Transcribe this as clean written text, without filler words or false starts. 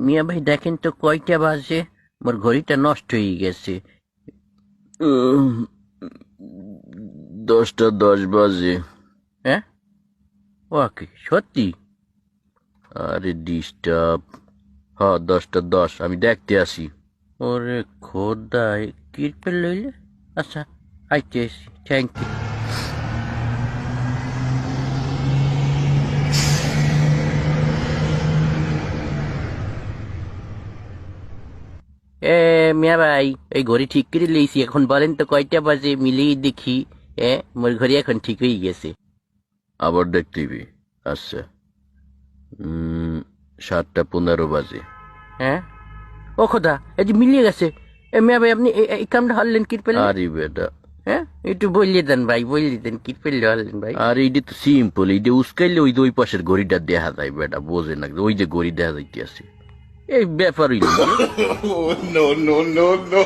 মিয়া ভাই দেখেন তো কয়টা বাজে, মোর ঘড়িটা নষ্ট হয়ে গেছে। 10টা 10 বাজে। হ্যাঁ, ওকে সত্যি? আরে ডিস্টার্ব। হ্যাঁ 10টা 10, আমি দেখতে আসি। ওরে খোদা, কিরপে লইলে। আচ্ছা, আইতে এসি, থ্যাংক ইউ। এ মিয়া ভাই, এই ঘড়ি ঠিক করে লইছি, এখন বলেন তো কয়টা বাজে, মিলিয়ে দেখি। মোর ঘড়ি এখন ঠিক হয়ে গেছে। আবার দেখতেবি। আচ্ছা, 7টা 15 বাজে। হ্যাঁ, ও খোদা, এই যে মিলিয়ে গেছে। মিয়া ভাই, আপনি এই কামটা হারলেন কি পেলে? আরে বেটা, হ্যাঁ, একটু বললে দেন ভাই, বললে দেন কি পেলে হারলেন ভাই। আর এইটা তো সিম্পল, এইটা উস্কাইলে ওই যে ওই পাশের ঘড়িটা দেখা যায় বেটা, বোঝে না, ওই যে ঘড়ি দেখা যাইতে আছে। এই ব্যাপার হইল যে no, no, no, no.